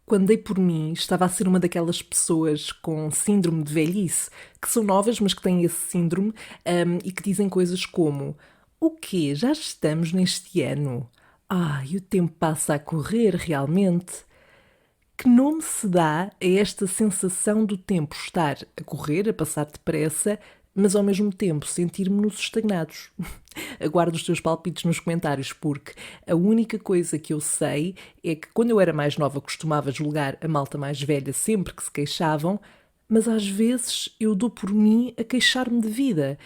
quando dei por mim, estava a ser uma daquelas pessoas com síndrome de velhice, que são novas, mas que têm esse síndrome, e que dizem coisas como: o quê? Já estamos neste ano? E o tempo passa a correr realmente. Que nome se dá a esta sensação do tempo estar a correr, a passar depressa, mas ao mesmo tempo sentir-me-nos estagnados? Aguardo os teus palpites nos comentários, porque a única coisa que eu sei é que quando eu era mais nova costumava julgar a malta mais velha sempre que se queixavam, mas às vezes eu dou por mim a queixar-me de vida.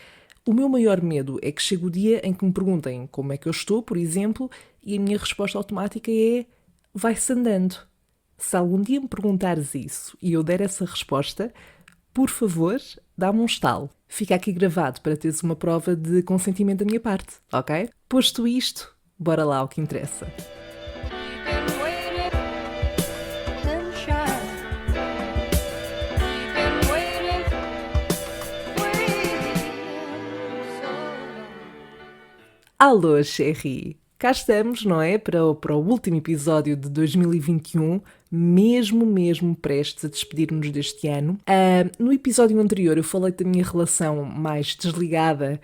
O meu maior medo é que chegue o dia em que me perguntem como é que eu estou, por exemplo, e a minha resposta automática é: vai-se andando. Se algum dia me perguntares isso e eu der essa resposta, por favor, dá-me um estalo. Fica aqui gravado para teres uma prova de consentimento da minha parte, ok? Posto isto, bora lá ao que interessa. Alô, Chéri! Cá estamos, não é? Para o último episódio de 2021, mesmo prestes a despedir-nos deste ano. No episódio anterior eu falei da minha relação mais desligada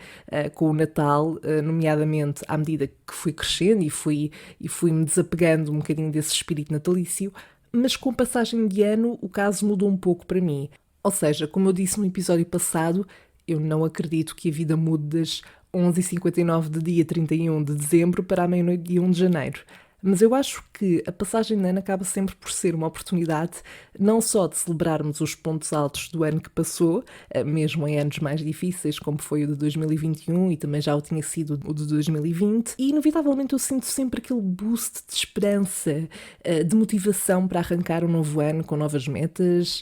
com o Natal, nomeadamente à medida que fui crescendo e fui-me desapegando um bocadinho desse espírito natalício, mas com a passagem de ano o caso mudou um pouco para mim. Ou seja, como eu disse no episódio passado, eu não acredito que a vida mude das 11h59 de dia 31 de dezembro para a meia-noite de 1 de janeiro. Mas eu acho que a passagem de ano acaba sempre por ser uma oportunidade não só de celebrarmos os pontos altos do ano que passou, mesmo em anos mais difíceis, como foi o de 2021 e também já o tinha sido o de 2020, e inevitavelmente eu sinto sempre aquele boost de esperança, de motivação para arrancar um novo ano com novas metas,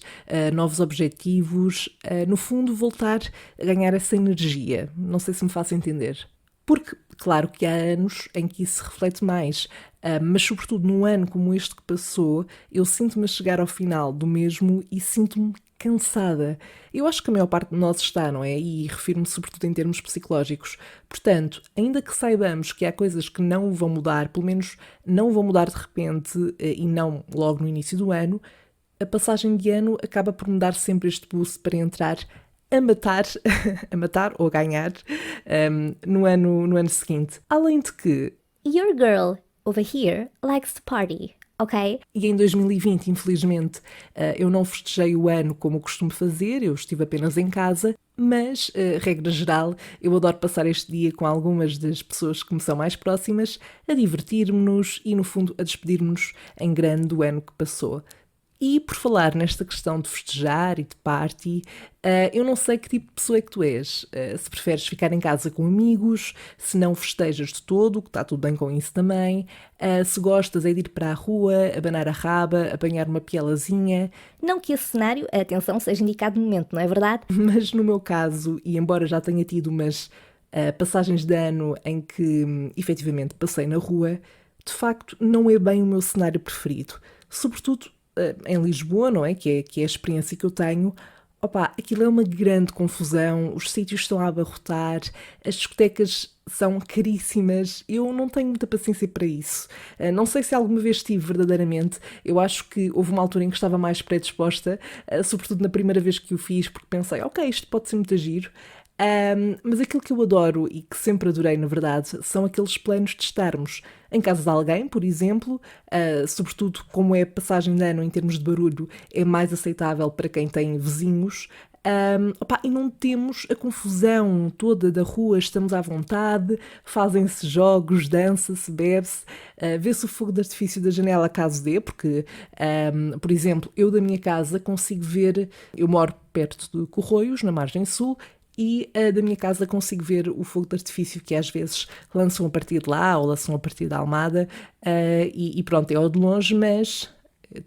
novos objetivos, no fundo voltar a ganhar essa energia. Não sei se me faço entender. Porque, claro que há anos em que isso se reflete mais, mas sobretudo num ano como este que passou, eu sinto-me a chegar ao final do mesmo e sinto-me cansada. Eu acho que a maior parte de nós está, não é? E refiro-me sobretudo em termos psicológicos. Portanto, ainda que saibamos que há coisas que não vão mudar, pelo menos não vão mudar de repente e não logo no início do ano, a passagem de ano acaba por me dar sempre este boost para entrar a matar ou a ganhar no ano seguinte. Além de que your girl over here likes to party, ok? E em 2020, infelizmente, eu não festejei o ano como eu costumo fazer, eu estive apenas em casa, mas, regra geral, eu adoro passar este dia com algumas das pessoas que me são mais próximas, a divertir-nos e, no fundo, a despedir-nos em grande do ano que passou. E por falar nesta questão de festejar e de party, eu não sei que tipo de pessoa é que tu és. Se preferes ficar em casa com amigos, se não festejas de todo, que está tudo bem com isso também, se gostas é de ir para a rua, abanar a raba, apanhar uma pielazinha. Não que esse cenário, atenção, seja indicado no momento, não é verdade? Mas no meu caso, e embora já tenha tido umas passagens de ano em que efetivamente passei na rua, de facto não é bem o meu cenário preferido. Sobretudo em Lisboa, não é? Que é a experiência que eu tenho. Aquilo é uma grande confusão, os sítios estão a abarrotar, as discotecas são caríssimas, eu não tenho muita paciência para isso. Não sei se alguma vez tive verdadeiramente, eu acho que houve uma altura em que estava mais predisposta, sobretudo na primeira vez que o fiz, porque pensei, ok, isto pode ser muito giro. Mas aquilo que eu adoro e que sempre adorei, na verdade, são aqueles planos de estarmos em casa de alguém, por exemplo, sobretudo como é a passagem de ano em termos de barulho, é mais aceitável para quem tem vizinhos, e não temos a confusão toda da rua, estamos à vontade, fazem-se jogos, dança-se, bebe-se, vê-se o fogo de artifício da janela caso dê, porque, por exemplo, eu da minha casa consigo ver, eu moro perto de Corroios, na margem sul, e da minha casa consigo ver o fogo de artifício que às vezes lançam a partir de lá ou lançam a partir da Almada e pronto, é ao de longe, mas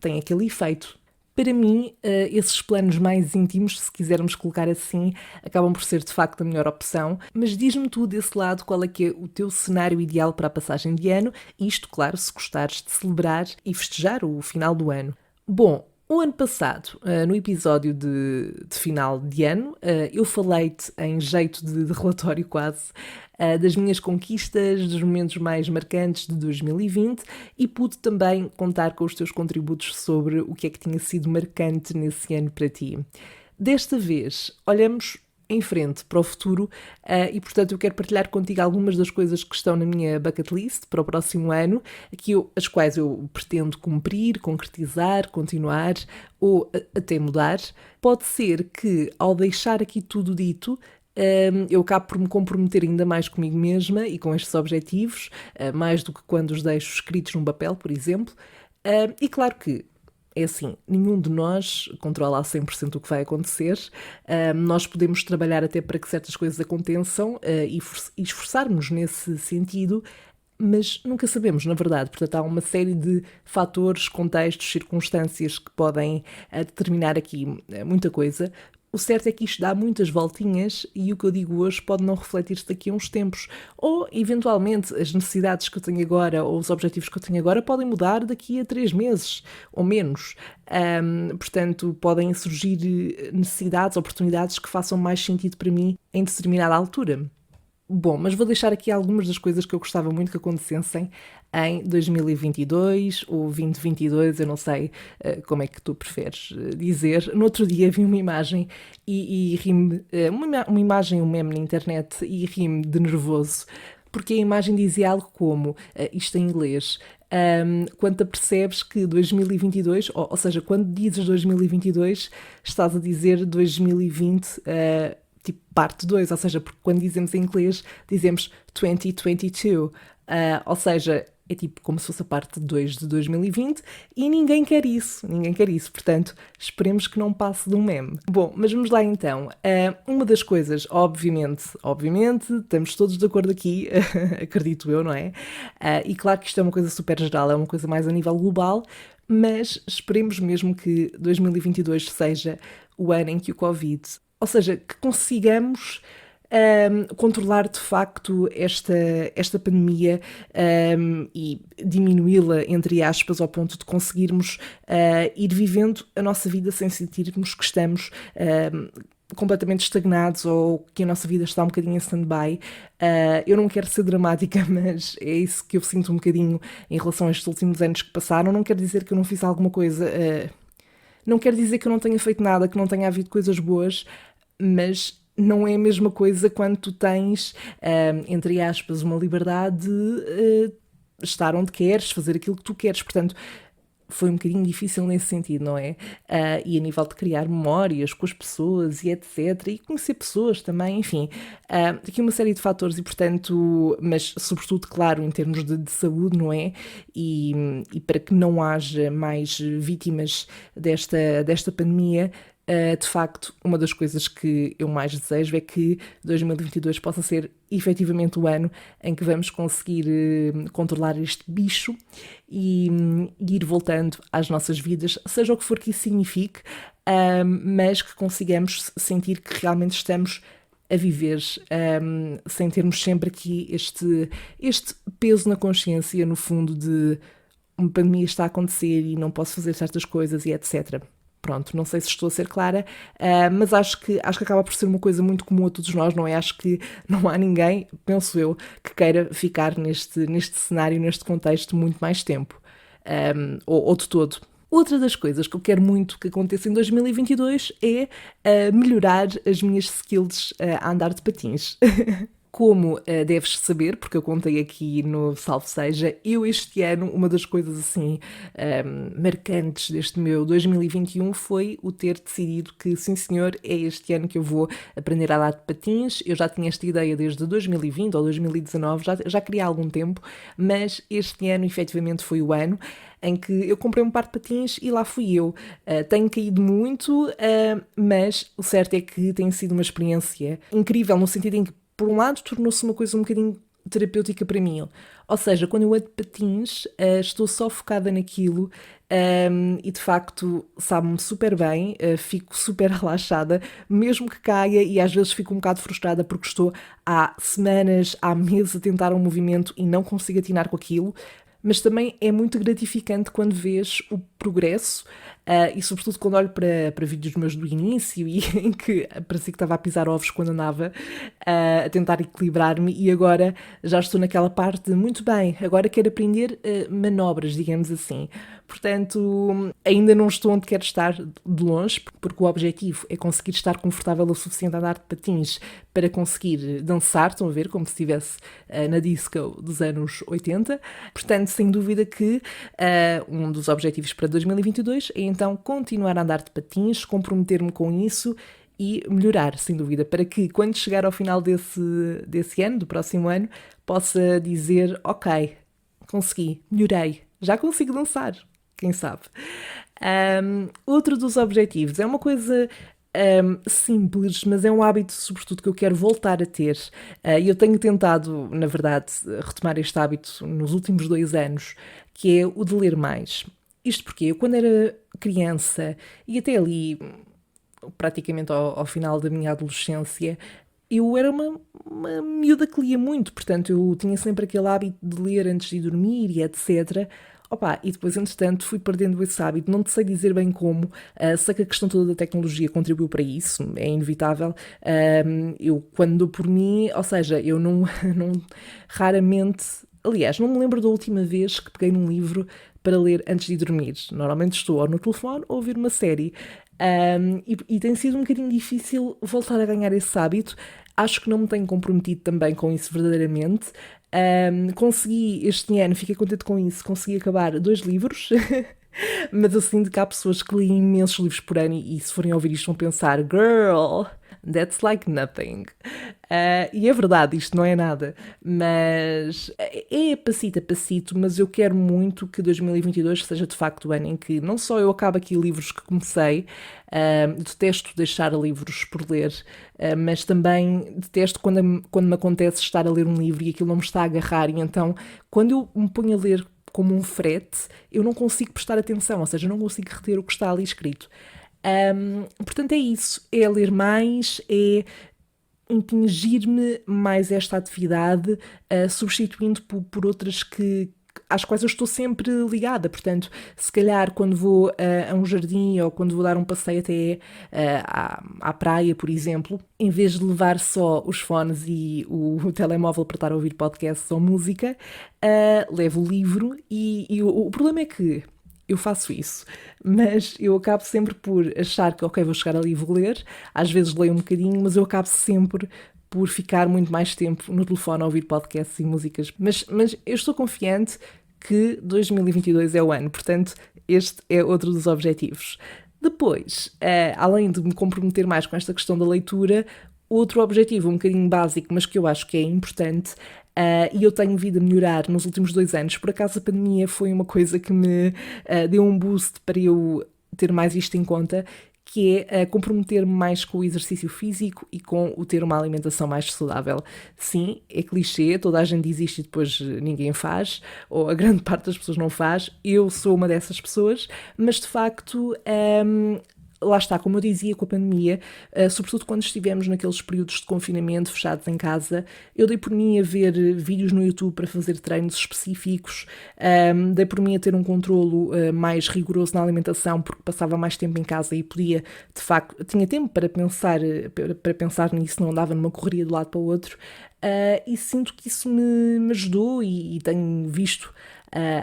tem aquele efeito. Para mim, esses planos mais íntimos, se quisermos colocar assim, acabam por ser de facto a melhor opção, mas diz-me tu desse lado qual é que é o teu cenário ideal para a passagem de ano, isto, claro, se gostares de celebrar e festejar o final do ano. Bom, O ano passado, no episódio de final de ano, eu falei-te em jeito de relatório quase, das minhas conquistas, dos momentos mais marcantes de 2020 e pude também contar com os teus contributos sobre o que é que tinha sido marcante nesse ano para ti. Desta vez, olhamos em frente para o futuro e, portanto, eu quero partilhar contigo algumas das coisas que estão na minha bucket list para o próximo ano, as quais eu pretendo cumprir, concretizar, continuar ou até mudar. Pode ser que, ao deixar aqui tudo dito, eu acabo por me comprometer ainda mais comigo mesma e com estes objetivos, mais do que quando os deixo escritos num papel, por exemplo. E claro que é assim, nenhum de nós controla a 100% o que vai acontecer. Nós podemos trabalhar até para que certas coisas aconteçam e esforçarmos nesse sentido, mas nunca sabemos, na verdade. Portanto, há uma série de fatores, contextos, circunstâncias que podem determinar aqui muita coisa. O certo é que isto dá muitas voltinhas e o que eu digo hoje pode não refletir-se daqui a uns tempos. Ou, eventualmente, as necessidades que eu tenho agora ou os objetivos que eu tenho agora podem mudar daqui a 3 meses ou menos. Portanto, podem surgir necessidades, oportunidades que façam mais sentido para mim em determinada altura. Bom, mas vou deixar aqui algumas das coisas que eu gostava muito que acontecessem em 2022 ou 2022, eu não sei como é que tu preferes dizer. No outro dia vi uma imagem e ri-me, uma imagem, um meme na internet e ri-me de nervoso, porque a imagem dizia algo como, isto em inglês, quando te percebes que 2022, ou seja, quando dizes 2022, estás a dizer 2020, tipo parte 2, ou seja, porque quando dizemos em inglês, dizemos 2022, ou seja, é tipo como se fosse a parte 2 de 2020 e ninguém quer isso, portanto, esperemos que não passe de um meme. Bom, mas vamos lá então. Uma das coisas, obviamente, estamos todos de acordo aqui, acredito eu, não é? E claro que isto é uma coisa super geral, é uma coisa mais a nível global, mas esperemos mesmo que 2022 seja o ano em que o Covid, ou seja, que consigamos controlar de facto esta pandemia e diminuí-la, entre aspas, ao ponto de conseguirmos ir vivendo a nossa vida sem sentirmos que estamos completamente estagnados ou que a nossa vida está um bocadinho em stand-by. Eu não quero ser dramática, mas é isso que eu sinto um bocadinho em relação a estes últimos anos que passaram. Não quero dizer que eu não fiz alguma coisa, não quero dizer que eu não tenha feito nada, que não tenha havido coisas boas, mas não é a mesma coisa quando tu tens, entre aspas, uma liberdade de estar onde queres, fazer aquilo que tu queres. Portanto, foi um bocadinho difícil nesse sentido, não é? E a nível de criar memórias com as pessoas e etc. E conhecer pessoas também, enfim. Aqui uma série de fatores e, portanto, mas sobretudo, claro, em termos de saúde, não é? E para que não haja mais vítimas desta pandemia, de facto, uma das coisas que eu mais desejo é que 2022 possa ser efetivamente o ano em que vamos conseguir controlar este bicho e ir voltando às nossas vidas, seja o que for que isso signifique, mas que consigamos sentir que realmente estamos a viver, sem termos sempre aqui este peso na consciência, no fundo, de uma pandemia está a acontecer e não posso fazer certas coisas e etc. Pronto, não sei se estou a ser clara, mas acho que acaba por ser uma coisa muito comum a todos nós, não é? Acho que não há ninguém, penso eu, que queira ficar neste cenário, neste contexto, muito mais tempo, ou de todo. Outra das coisas que eu quero muito que aconteça em 2022 é melhorar as minhas skills a andar de patins. Como deves saber, porque eu contei aqui no Salve Seja, eu este ano, uma das coisas assim marcantes deste meu 2021 foi o ter decidido que, sim senhor, é este ano que eu vou aprender a andar de patins. Eu já tinha esta ideia desde 2020 ou 2019, já queria há algum tempo, mas este ano efetivamente foi o ano em que eu comprei um par de patins e lá fui eu. Tenho caído muito, mas o certo é que tem sido uma experiência incrível, no sentido em que, por um lado, tornou-se uma coisa um bocadinho terapêutica para mim. Ou seja, quando eu ando de patins, estou só focada naquilo e, de facto, sabe-me super bem, fico super relaxada, mesmo que caia, e às vezes fico um bocado frustrada porque estou há semanas, há meses a tentar um movimento e não consigo atinar com aquilo. Mas também é muito gratificante quando vês o progresso e sobretudo quando olho para vídeos meus do início e em que parecia que estava a pisar ovos quando andava a tentar equilibrar-me, e agora já estou naquela parte de, muito bem, agora quero aprender manobras, digamos assim. Portanto, ainda não estou onde quero estar de longe, porque o objetivo é conseguir estar confortável o suficiente a andar de patins para conseguir dançar, estão a ver, como se estivesse na disco dos anos 80. Portanto, sem dúvida que um dos objetivos para 2022 é então continuar a andar de patins, comprometer-me com isso e melhorar, sem dúvida, para que quando chegar ao final desse ano, do próximo ano, possa dizer, ok, consegui, melhorei, já consigo dançar, quem sabe. Outro dos objetivos é uma coisa simples, mas é um hábito, sobretudo, que eu quero voltar a ter. E eu tenho tentado, na verdade, retomar este hábito nos últimos 2 anos, que é o de ler mais. Isto porque eu, quando era criança, e até ali, praticamente ao final da minha adolescência, eu era uma miúda que lia muito, portanto eu tinha sempre aquele hábito de ler antes de dormir e etc. Opa, e depois, entretanto, fui perdendo esse hábito. Não te sei dizer bem como. Sei que a questão toda da tecnologia contribuiu para isso, é inevitável. Eu, quando dou por mim, ou seja, eu não raramente... Aliás, não me lembro da última vez que peguei num livro para ler antes de dormir. Normalmente estou ou no telefone ou a ouvir uma série. E tem sido um bocadinho difícil voltar a ganhar esse hábito. Acho que não me tenho comprometido também com isso verdadeiramente. Consegui este ano, fiquei contente com isso, consegui acabar 2 livros, mas eu sinto que há pessoas que leem imensos livros por ano e se forem ouvir isto vão pensar, girl, that's like nothing. E é verdade, isto não é nada, mas é passito a passito, mas eu quero muito que 2022 seja de facto o ano em que não só eu acabo aqui livros que comecei, detesto deixar livros por ler, mas também detesto quando me acontece estar a ler um livro e aquilo não me está a agarrar, e então quando eu me ponho a ler como um frete, eu não consigo prestar atenção, ou seja, não consigo reter o que está ali escrito. Portanto é isso, é ler mais, é impingir-me mais esta atividade, substituindo por outras às quais eu estou sempre ligada. Portanto, se calhar quando vou a um jardim ou quando vou dar um passeio até à praia, por exemplo, em vez de levar só os fones e o telemóvel para estar a ouvir podcasts ou música, levo o livro e o problema é que eu faço isso, mas eu acabo sempre por achar que, ok, vou chegar ali e vou ler, às vezes leio um bocadinho, mas eu acabo sempre por ficar muito mais tempo no telefone a ouvir podcasts e músicas. Mas eu estou confiante que 2022 é o ano, portanto, este é outro dos objetivos. Depois, além de me comprometer mais com esta questão da leitura, outro objetivo um bocadinho básico, mas que eu acho que é importante, e eu tenho vindo a melhorar nos últimos 2 anos. Por acaso a pandemia foi uma coisa que me deu um boost para eu ter mais isto em conta, que é comprometer-me mais com o exercício físico e com o ter uma alimentação mais saudável. Sim, é clichê, toda a gente diz isto e depois ninguém faz, ou a grande parte das pessoas não faz. Eu sou uma dessas pessoas, mas de facto... lá está, como eu dizia, com a pandemia, sobretudo quando estivemos naqueles períodos de confinamento, fechados em casa, eu dei por mim a ver vídeos no YouTube para fazer treinos específicos, dei por mim a ter um controlo mais rigoroso na alimentação, porque passava mais tempo em casa e podia, de facto, tinha tempo para pensar nisso, não andava numa correria de um lado para o outro, e sinto que isso me ajudou e tenho visto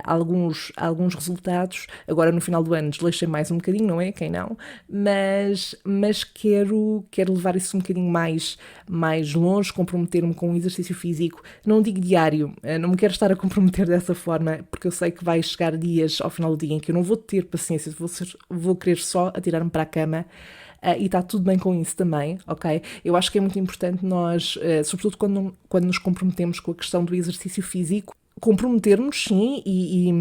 alguns resultados. Agora no final do ano desleixei mais um bocadinho, não é? Quem não? Mas quero levar isso um bocadinho mais longe, comprometer-me com o exercício físico. Não digo diário, não me quero estar a comprometer dessa forma, porque eu sei que vai chegar dias ao final do dia em que eu não vou ter paciência, vou querer só atirar-me para a cama. E está tudo bem com isso também, ok? Eu acho que é muito importante nós, sobretudo quando nos comprometemos com a questão do exercício físico, comprometermos, sim, e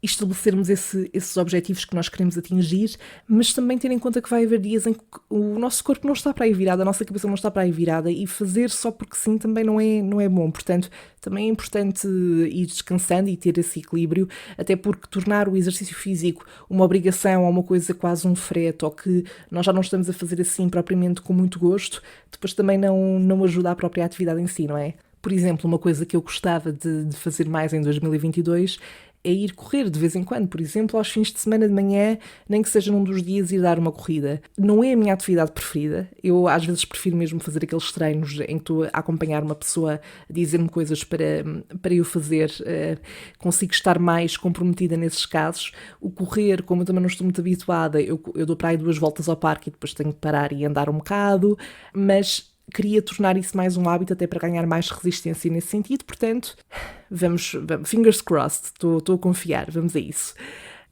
estabelecermos esses objetivos que nós queremos atingir, mas também ter em conta que vai haver dias em que o nosso corpo não está para aí virado, a nossa cabeça não está para aí virada, e fazer só porque sim também não é bom. Portanto, também é importante ir descansando e ter esse equilíbrio, até porque tornar o exercício físico uma obrigação ou uma coisa quase um frete, ou que nós já não estamos a fazer assim propriamente com muito gosto, depois também não ajuda a própria atividade em si, não é? Por exemplo, uma coisa que eu gostava de fazer mais em 2022 é ir correr de vez em quando, por exemplo, aos fins de semana de manhã, nem que seja num dos dias ir dar uma corrida. Não é a minha atividade preferida, eu às vezes prefiro mesmo fazer aqueles treinos em que estou a acompanhar uma pessoa a dizer-me coisas para eu fazer, consigo estar mais comprometida nesses casos. O correr, como eu também não estou muito habituada, eu dou para aí 2 voltas ao parque e depois tenho que parar e andar um bocado, mas queria tornar isso mais um hábito até para ganhar mais resistência nesse sentido, portanto, vamos fingers crossed, estou a confiar, vamos a isso.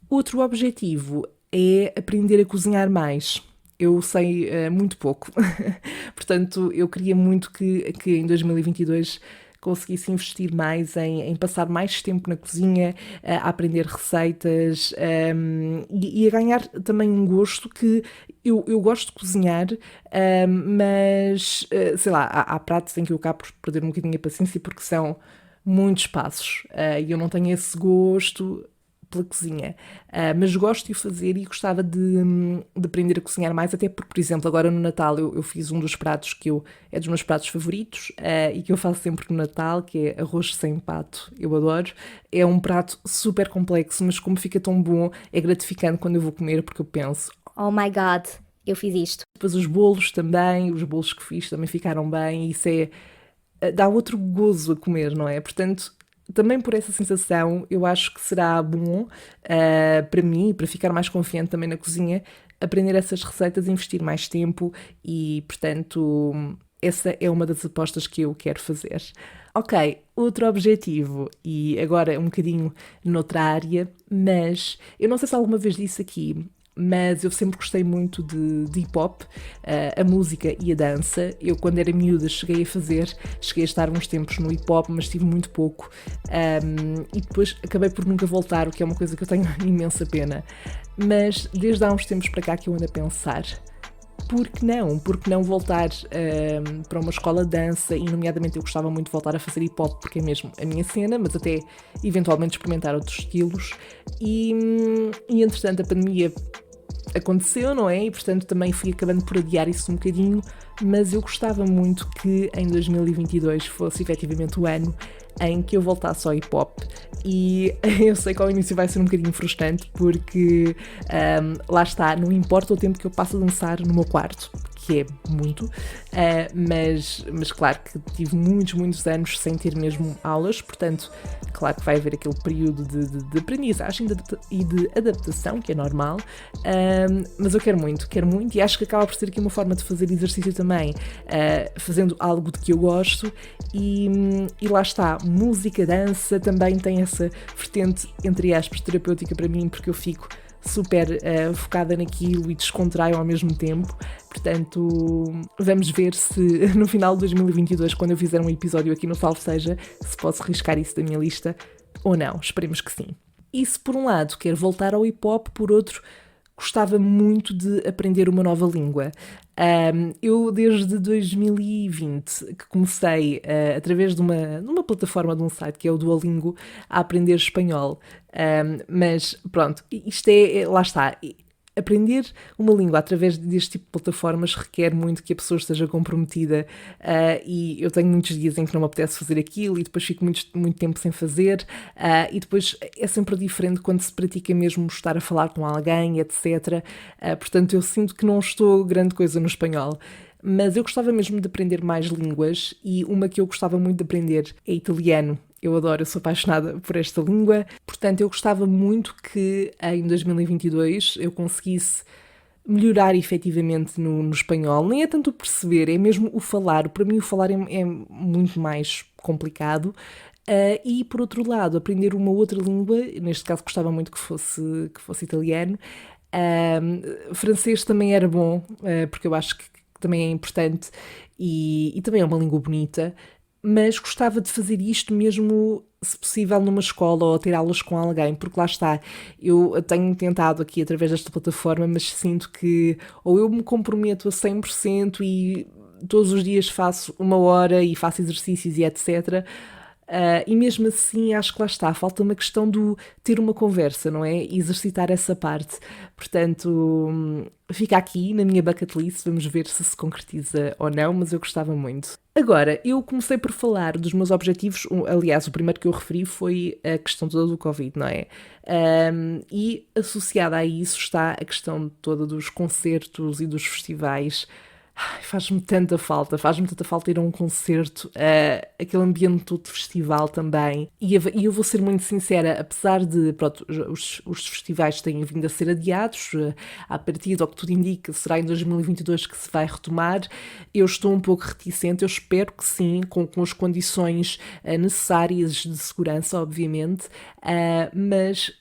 Outro objetivo é aprender a cozinhar mais. Eu sei muito pouco, portanto, eu queria muito que em 2022 conseguisse investir mais em passar mais tempo na cozinha, a aprender receitas e a ganhar também um gosto que eu gosto de cozinhar, mas sei lá, há pratos em que eu acabo por perder um bocadinho a paciência porque são muitos passos e eu não tenho esse gosto pela cozinha, mas gosto de o fazer e gostava de aprender a cozinhar mais, até porque, por exemplo, agora no Natal eu fiz um dos pratos que é dos meus pratos favoritos e que eu faço sempre no Natal, que é arroz sem pato, eu adoro. É um prato super complexo, mas como fica tão bom, é gratificante quando eu vou comer, porque eu penso, Oh my god, eu fiz isto. depois os bolos também, os bolos que fiz também ficaram bem, e isso dá outro gozo a comer, não é? Portanto, também por essa sensação, eu acho que será bom para mim, para ficar mais confiante também na cozinha, aprender essas receitas, investir mais tempo e, portanto, essa é uma das apostas que eu quero fazer. Ok, outro objetivo, e agora um bocadinho noutra área, mas eu não sei se alguma vez disse aqui, mas eu sempre gostei muito de hip-hop, a música e a dança. Eu, quando era miúda, cheguei a estar uns tempos no hip-hop, mas tive muito pouco, e depois acabei por nunca voltar, o que é uma coisa que eu tenho imensa pena. Mas desde há uns tempos para cá que eu ando a pensar, por que não? Por que não voltar para uma escola de dança? E, nomeadamente, eu gostava muito de voltar a fazer hip-hop, porque é mesmo a minha cena, mas até eventualmente experimentar outros estilos. E entretanto, a pandemia aconteceu, não é? E, portanto, também fui acabando por adiar isso um bocadinho, mas eu gostava muito que em 2022 fosse efetivamente o ano em que eu voltasse ao hip-hop. E eu sei que ao início vai ser um bocadinho frustrante, porque lá está, não importa o tempo que eu passo a dançar no meu quarto, que é muito, mas claro que tive muitos anos sem ter mesmo aulas, portanto, claro que vai haver aquele período de aprendizagem e de adaptação, que é normal, mas eu quero muito, e acho que acaba por ser aqui uma forma de fazer exercício também, fazendo algo de que eu gosto, e lá está, música, dança, também tem essa vertente, entre aspas, terapêutica para mim, porque eu fico super focada naquilo e descontraio ao mesmo tempo. Portanto, vamos ver se no final de 2022, quando eu fizer um episódio aqui no Salve Seja, se posso riscar isso da minha lista ou não. Esperemos que sim. Isso por um lado, quero voltar ao hip-hop, por outro, gostava muito de aprender uma nova língua. Eu, desde 2020, que comecei, através de uma plataforma de um site que é o Duolingo, a aprender espanhol. Mas, pronto, isto lá está. Aprender uma língua através deste tipo de plataformas requer muito que a pessoa esteja comprometida, e eu tenho muitos dias em que não me apetece fazer aquilo e depois fico muito tempo sem fazer, e depois é sempre diferente quando se pratica mesmo estar a falar com alguém, etc. Portanto, eu sinto que não estou grande coisa no espanhol. Mas eu gostava mesmo de aprender mais línguas, e uma que eu gostava muito de aprender é italiano. Eu adoro, eu sou apaixonada por esta língua. Portanto, eu gostava muito que em 2022 eu conseguisse melhorar efetivamente no espanhol. Nem é tanto o perceber, é mesmo o falar. Para mim o falar é muito mais complicado. E por outro lado, aprender uma outra língua, neste caso gostava muito que fosse italiano. Francês também era bom, porque eu acho que também é importante e também é uma língua bonita. Mas gostava de fazer isto mesmo, se possível, numa escola ou ter aulas com alguém, porque lá está, eu tenho tentado aqui através desta plataforma, mas sinto que ou eu me comprometo a 100% e todos os dias faço 1 hora e faço exercícios e etc., E mesmo assim, acho que lá está, falta uma questão do ter uma conversa, não é? E exercitar essa parte. Portanto, fica aqui na minha bucket list, vamos ver se concretiza ou não, mas eu gostava muito. Agora, eu comecei por falar dos meus objetivos, aliás, o primeiro que eu referi foi a questão toda do Covid, não é? E associada a isso está a questão toda dos concertos e dos festivais. Ai, faz-me tanta falta ir a um concerto, aquele ambiente todo de festival também. E eu vou ser muito sincera, apesar de, pronto, os festivais têm vindo a ser adiados, à partida, ao que tudo indica, será em 2022 que se vai retomar, eu estou um pouco reticente, eu espero que sim, com as condições necessárias de segurança, obviamente, mas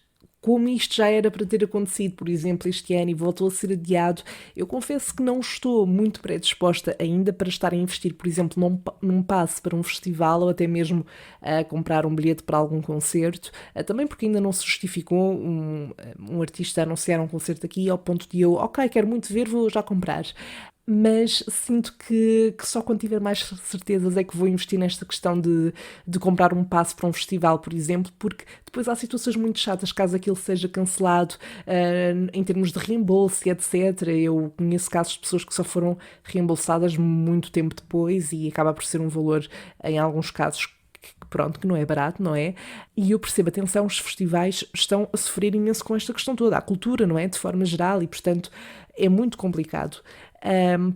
como isto já era para ter acontecido, por exemplo, este ano e voltou a ser adiado, eu confesso que não estou muito predisposta ainda para estar a investir, por exemplo, num passe para um festival ou até mesmo a comprar um bilhete para algum concerto, também porque ainda não se justificou um artista anunciar um concerto aqui ao ponto de eu, ok, quero muito ver, vou já comprar. Mas sinto que só quando tiver mais certezas é que vou investir nesta questão de comprar um passe para um festival, por exemplo, porque depois há situações muito chatas caso aquilo seja cancelado em termos de reembolso e etc. Eu conheço casos de pessoas que só foram reembolsadas muito tempo depois e acaba por ser um valor, em alguns casos, pronto, que não é barato, não é? E eu percebo, atenção, os festivais estão a sofrer imenso com esta questão toda, a cultura, não é? De forma geral, e portanto é muito complicado.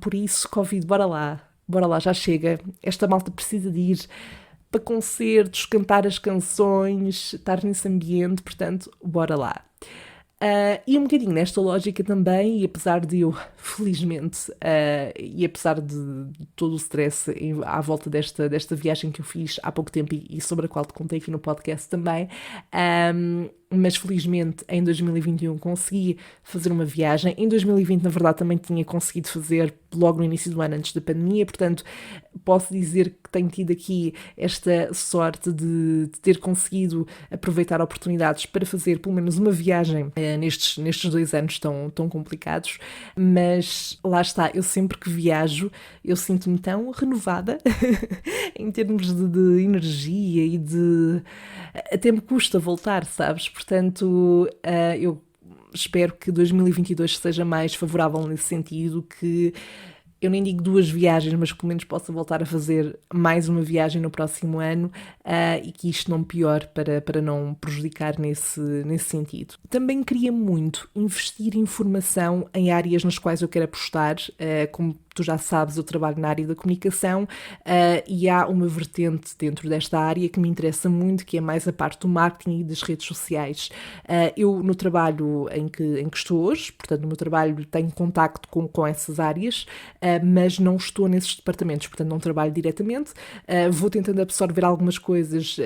Por isso, Covid, bora lá, já chega. Esta malta precisa de ir para concertos, cantar as canções, estar nesse ambiente, portanto, bora lá. E um bocadinho nesta lógica também, e apesar de eu, felizmente, e apesar de todo o stress à volta desta viagem que eu fiz há pouco tempo e sobre a qual te contei aqui no podcast também, mas felizmente em 2021 consegui fazer uma viagem. Em 2020, na verdade, também tinha conseguido fazer logo no início do ano, antes da pandemia, portanto, posso dizer que tenho tido aqui esta sorte de ter conseguido aproveitar oportunidades para fazer pelo menos uma viagem nestes 2 anos tão complicados, mas lá está, eu sempre que viajo eu sinto-me tão renovada em termos de energia e de... até me custa voltar, sabes? Portanto, eu espero que 2022 seja mais favorável nesse sentido, que eu nem digo 2 viagens, mas que pelo menos possa voltar a fazer mais uma viagem no próximo ano e que isto não piore para não prejudicar nesse sentido. Também queria muito investir em formação em áreas nas quais eu quero apostar, como tu já sabes, eu trabalho na área da comunicação e há uma vertente dentro desta área que me interessa muito, que é mais a parte do marketing e das redes sociais. Eu, no trabalho em que estou hoje, portanto, no meu trabalho tenho contacto com essas áreas, mas não estou nesses departamentos, portanto, não trabalho diretamente. Vou tentando absorver algumas coisas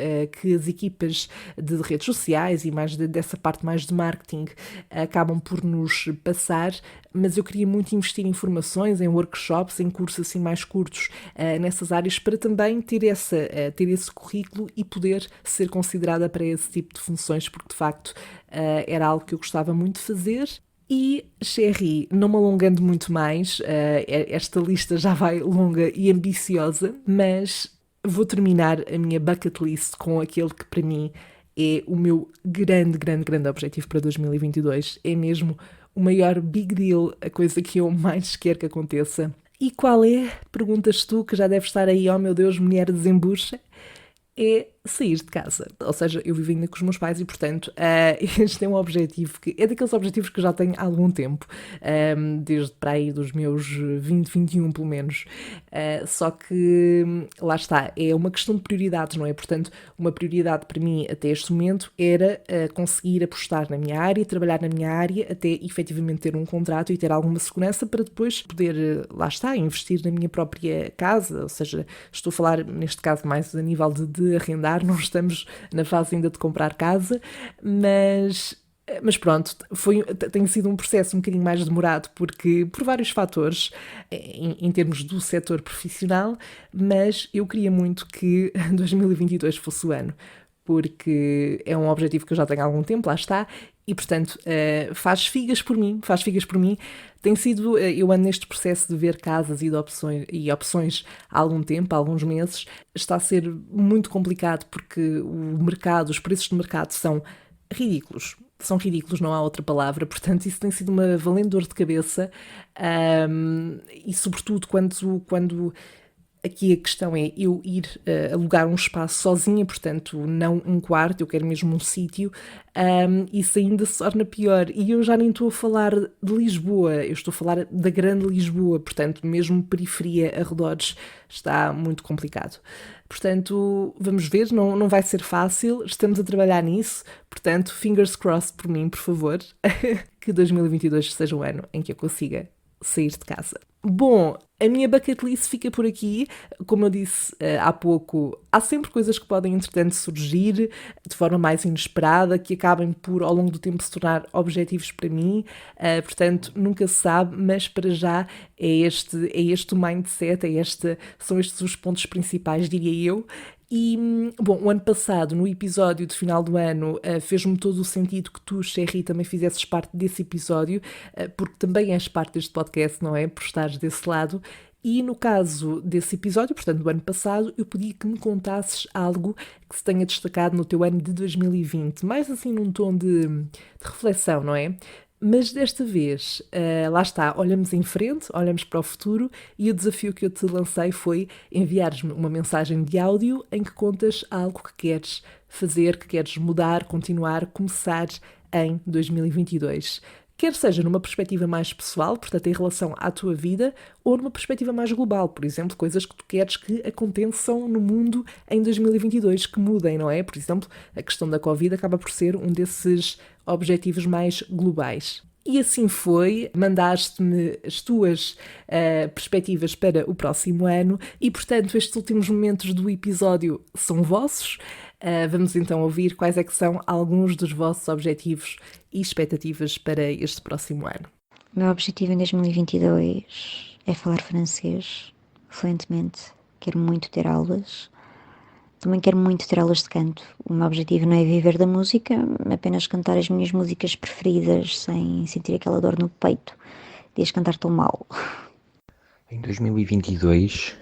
que as equipas de redes sociais e mais dessa parte mais de marketing acabam por nos passar, mas eu queria muito investir em formações, em workshops, em cursos assim mais curtos nessas áreas para também ter esse currículo e poder ser considerada para esse tipo de funções, porque de facto era algo que eu gostava muito de fazer. E, Sherry, não me alongando muito mais, esta lista já vai longa e ambiciosa, mas vou terminar a minha bucket list com aquele que para mim é o meu grande objetivo para 2022. É mesmo o maior big deal, a coisa que eu mais quero que aconteça. E qual é? Perguntas tu, que já deves estar aí, oh meu Deus, mulher desembucha. É sair de casa. Ou seja, eu vivo ainda com os meus pais e, portanto, este é um objetivo que é daqueles objetivos que já tenho há algum tempo, desde para aí dos meus 21 pelo menos. Só que, lá está, é uma questão de prioridades, não é? Portanto, uma prioridade para mim até este momento era conseguir apostar na minha área, trabalhar na minha área, até efetivamente ter um contrato e ter alguma segurança para depois poder, lá está, investir na minha própria casa. Ou seja, estou a falar, neste caso, mais a nível de arrendar, não estamos na fase ainda de comprar casa, mas pronto, tem sido um processo um bocadinho mais demorado porque por vários fatores em termos do setor profissional, mas eu queria muito que 2022 fosse o ano, porque é um objetivo que eu já tenho há algum tempo, lá está, E, portanto, faz figas por mim. Tem sido, eu ando neste processo de ver casas e opções há algum tempo, há alguns meses. Está a ser muito complicado porque os preços de mercado são ridículos. São ridículos, não há outra palavra. Portanto, isso tem sido uma valente dor de cabeça. E, sobretudo, quando aqui a questão é eu ir alugar um espaço sozinha, portanto, não um quarto, eu quero mesmo um sítio, isso ainda se torna pior. E eu já nem estou a falar de Lisboa, eu estou a falar da grande Lisboa, portanto, mesmo periferia, arredores, está muito complicado. Portanto, vamos ver, não vai ser fácil, estamos a trabalhar nisso, portanto, fingers crossed por mim, por favor, que 2022 seja o ano em que eu consiga sair de casa. Bom, a minha bucket list fica por aqui. Como eu disse há pouco, há sempre coisas que podem, entretanto, surgir de forma mais inesperada, que acabem por, ao longo do tempo, se tornar objetivos para mim. Portanto, nunca se sabe, mas para já é este o mindset, são estes os pontos principais, diria eu. E, bom, o ano passado, no episódio de final do ano, fez-me todo o sentido que tu, Sherry, também fizesses parte desse episódio, porque também és parte deste podcast, não é? Por estares desse lado. E no caso desse episódio, portanto, do ano passado, eu pedi que me contasses algo que se tenha destacado no teu ano de 2020, mais assim num tom de reflexão, não é? Mas desta vez, lá está, olhamos em frente, olhamos para o futuro e o desafio que eu te lancei foi enviares-me uma mensagem de áudio em que contas algo que queres fazer, que queres mudar, continuar, começar em 2022. Quer seja numa perspectiva mais pessoal, portanto em relação à tua vida, ou numa perspectiva mais global, por exemplo, coisas que tu queres que aconteçam no mundo em 2022, que mudem, não é? Por exemplo, a questão da Covid acaba por ser um desses objetivos mais globais. E assim foi, mandaste-me as tuas perspectivas para o próximo ano e, portanto, estes últimos momentos do episódio são vossos. Vamos então ouvir quais é que são alguns dos vossos objetivos e expectativas para este próximo ano. O meu objetivo em 2022 é falar francês fluentemente. Quero muito ter aulas. Também quero muito ter aulas de canto. O meu objetivo não é viver da música, apenas cantar as minhas músicas preferidas sem sentir aquela dor no peito de as cantar tão mal. Em 2022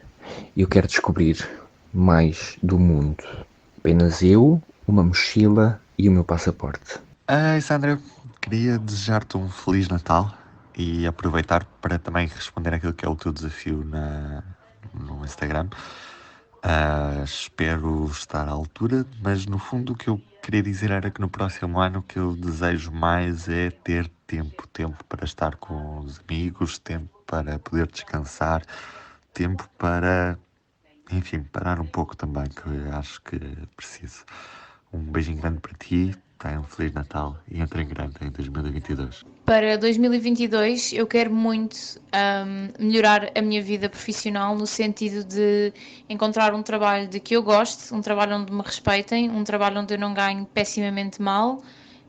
eu quero descobrir mais do mundo. Apenas eu, uma mochila e o meu passaporte. Sandra, queria desejar-te um Feliz Natal e aproveitar para também responder aquilo que é o teu desafio no Instagram. Espero estar à altura, mas no fundo o que eu queria dizer era que no próximo ano o que eu desejo mais é ter tempo para estar com os amigos, tempo para poder descansar, tempo para, enfim, parar um pouco também, que acho que preciso. Um beijinho grande para ti, tenha um Feliz Natal e entre em grande em 2022. Para 2022 eu quero muito melhorar a minha vida profissional no sentido de encontrar um trabalho de que eu goste, um trabalho onde me respeitem, um trabalho onde eu não ganhe pessimamente mal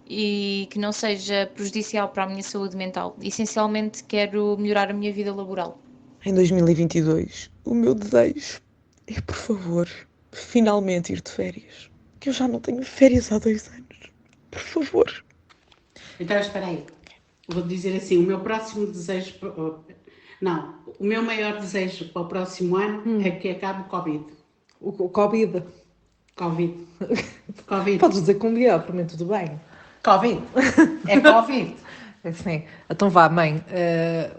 e que não seja prejudicial para a minha saúde mental. Essencialmente quero melhorar a minha vida laboral. Em 2022, o meu desejo é, por favor, finalmente ir de férias. Que eu já não tenho férias há 2 anos. Por favor. Então, espera aí. Vou dizer assim, o meu próximo desejo... Não, o meu maior desejo para o próximo ano é que acabe o Covid. O Covid? Covid. Podes dizer com B, para mim tudo bem. Covid. É Covid. Sim. Então vá, mãe,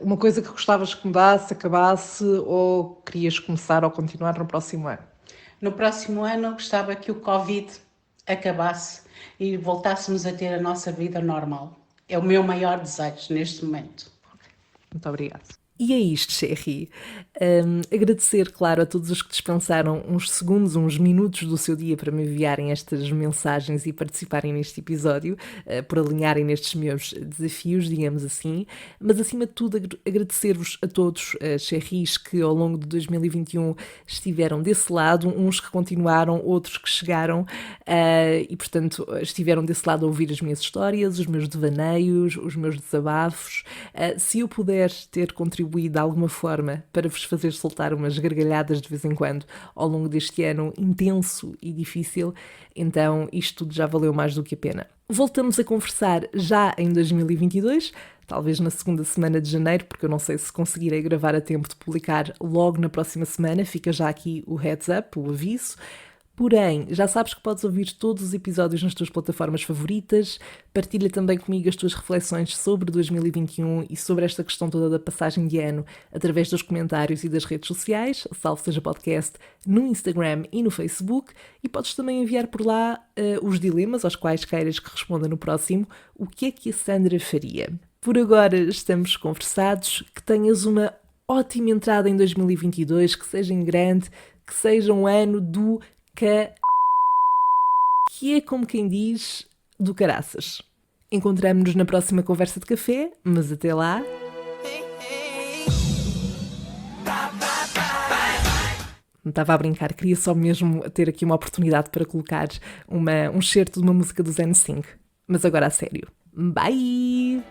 uma coisa que gostavas que mudasse, acabasse ou querias começar ou continuar no próximo ano? No próximo ano gostava que o Covid acabasse e voltássemos a ter a nossa vida normal. É o meu maior desejo neste momento. Muito obrigada. E é isto, Sherry. Agradecer, claro, a todos os que dispensaram uns segundos, uns minutos do seu dia para me enviarem estas mensagens e participarem neste episódio, por alinharem nestes meus desafios, digamos assim. Mas, acima de tudo, agradecer-vos a todos, Sherrys, que ao longo de 2021 estiveram desse lado, uns que continuaram, outros que chegaram e, portanto, estiveram desse lado a ouvir as minhas histórias, os meus devaneios, os meus desabafos. Se eu puder ter contribuído contribuí de alguma forma para vos fazer soltar umas gargalhadas de vez em quando ao longo deste ano intenso e difícil, então isto tudo já valeu mais do que a pena. Voltamos a conversar já em 2022, talvez na segunda semana de janeiro, porque eu não sei se conseguirei gravar a tempo de publicar logo na próxima semana, fica já aqui o heads up, o aviso. Porém, já sabes que podes ouvir todos os episódios nas tuas plataformas favoritas, partilha também comigo as tuas reflexões sobre 2021 e sobre esta questão toda da passagem de ano através dos comentários e das redes sociais, Salve Seja Podcast, no Instagram e no Facebook, e podes também enviar por lá os dilemas aos quais queiras que responda no próximo, o que é que a Sandra faria. Por agora estamos conversados, que tenhas uma ótima entrada em 2022, que seja em grande, que seja um ano do que é como quem diz do caraças. Encontramo-nos na próxima conversa de café, mas até lá... Não estava a brincar, queria só mesmo ter aqui uma oportunidade para colocar um excerto de uma música do NSYNC. Mas agora a sério. Bye!